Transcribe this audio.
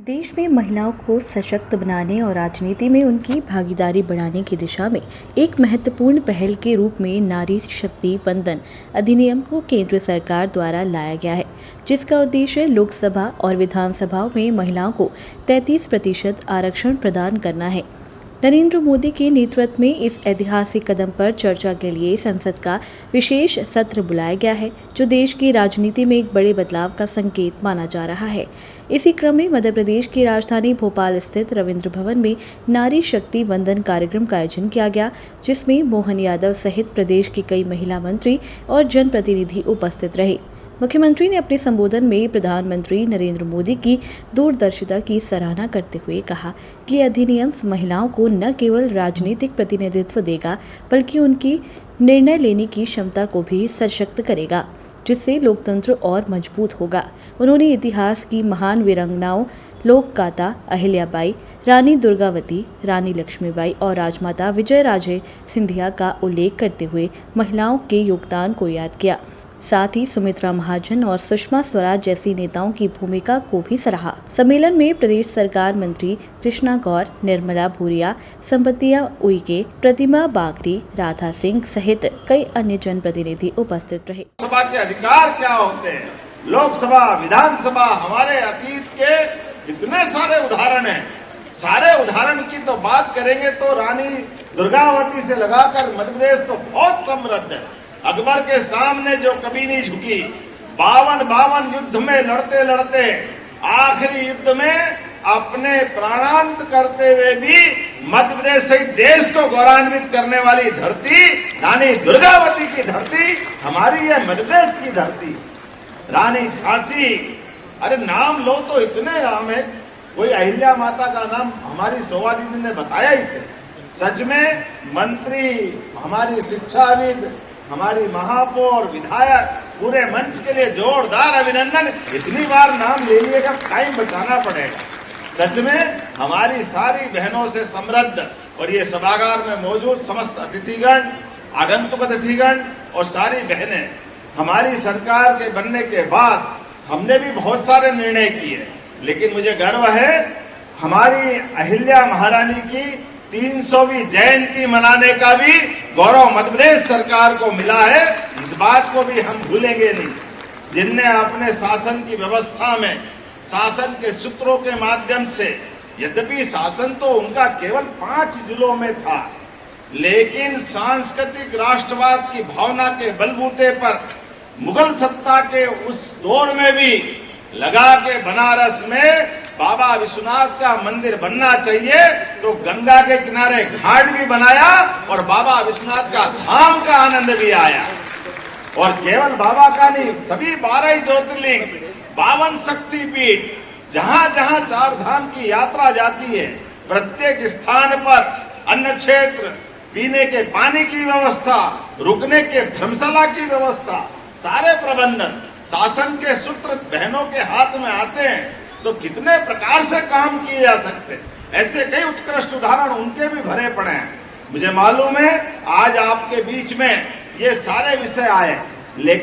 देश में महिलाओं को सशक्त बनाने और राजनीति में उनकी भागीदारी बढ़ाने की दिशा में एक महत्वपूर्ण पहल के रूप में नारी शक्ति वंदन अधिनियम को केंद्र सरकार द्वारा लाया गया है, जिसका उद्देश्य लोकसभा और विधानसभाओं में महिलाओं को 33% आरक्षण प्रदान करना है। नरेंद्र मोदी के नेतृत्व में इस ऐतिहासिक कदम पर चर्चा के लिए संसद का विशेष सत्र बुलाया गया है, जो देश की राजनीति में एक बड़े बदलाव का संकेत माना जा रहा है। इसी क्रम में मध्य प्रदेश की राजधानी भोपाल स्थित रविंद्र भवन में नारी शक्ति वंदन कार्यक्रम का आयोजन किया गया, जिसमें मोहन यादव सहित प्रदेश की कई महिला मंत्री और जनप्रतिनिधि उपस्थित रहे। मुख्यमंत्री ने अपने संबोधन में प्रधानमंत्री नरेंद्र मोदी की दूरदर्शिता की सराहना करते हुए कहा कि यह अधिनियम महिलाओं को न केवल राजनीतिक प्रतिनिधित्व देगा, बल्कि उनकी निर्णय लेने की क्षमता को भी सशक्त करेगा, जिससे लोकतंत्र और मजबूत होगा। उन्होंने इतिहास की महान वीरांगनाओं लोकगाथा अहिल्याबाई, रानी दुर्गावती, रानी लक्ष्मीबाई और राजमाता विजयराजे सिंधिया का उल्लेख करते हुए महिलाओं के योगदान को याद किया। साथ ही सुमित्रा महाजन और सुषमा स्वराज जैसी नेताओं की भूमिका को भी सराहा। सम्मेलन में प्रदेश सरकार मंत्री कृष्णा गौर, निर्मला भूरिया, संपतिया उइके, प्रतिमा बागरी, राधा सिंह सहित कई अन्य जनप्रतिनिधि उपस्थित रहे। सभा के अधिकार क्या होते हैं, लोकसभा, विधानसभा, हमारे अतीत के कितने सारे उदाहरण हैं। सारे उदाहरण की तो बात करेंगे तो रानी दुर्गावती से लगाकर मध्य प्रदेश तो बहुत समृद्ध है। अकबर के सामने जो कभी नहीं झुकी, 52 युद्ध में लड़ते लड़ते आखिरी युद्ध में अपने प्राणांत करते हुए भी मध्य प्रदेश सहित देश को गौरवान्वित करने वाली धरती रानी दुर्गावती की धरती हमारी है, मध्य प्रदेश की धरती। रानी झांसी, अरे नाम लो तो इतने नाम है। कोई अहिल्या माता का नाम हमारी शोभा दीदी ने बताया इसे। सच में मंत्री, हमारी शिक्षाविद, हमारी महापौर, विधायक, पूरे मंच के लिए जोरदार अभिनंदन। इतनी बार नाम ले लिएगा, टाइम बचाना पड़ेगा। सच में हमारी सारी बहनों से समृद्ध और ये सभागार में मौजूद समस्त अतिथिगण, आगंतुक अतिथिगण और सारी बहनें, हमारी सरकार के बनने के बाद हमने भी बहुत सारे निर्णय किए, लेकिन मुझे गर्व है हमारी अहिल्या महारानी की 300वीं जयंती मनाने का भी गौरव मध्य प्रदेश सरकार को मिला है। इस बात को भी हम भूलेंगे नहीं। जिनने अपने शासन की व्यवस्था में शासन के सूत्रों के माध्यम से, यद्यपि शासन तो उनका केवल 5 जिलों में था, लेकिन सांस्कृतिक राष्ट्रवाद की भावना के बलबूते पर मुगल सत्ता के उस दौर में भी लगा के बनारस में बाबा विश्वनाथ का मंदिर बनना चाहिए तो गंगा के किनारे घाट भी बनाया और बाबा विश्वनाथ का धाम का आनंद भी आया। और केवल बाबा का नहीं, सभी 12 ज्योतिर्लिंग, 52 शक्तिपीठ, जहां जहां 4 धाम की यात्रा जाती है, प्रत्येक स्थान पर अन्न क्षेत्र, पीने के पानी की व्यवस्था, रुकने के धर्मशाला की व्यवस्था, सारे प्रबंधन शासन के सूत्र बहनों के हाथ में आते हैं तो कितने प्रकार से काम किए जा सकते हैं। ऐसे कई उत्कृष्ट उदाहरण उनके भी भरे पड़े हैं। मुझे मालूम है आज आपके बीच में ये सारे विषय आए, लेकिन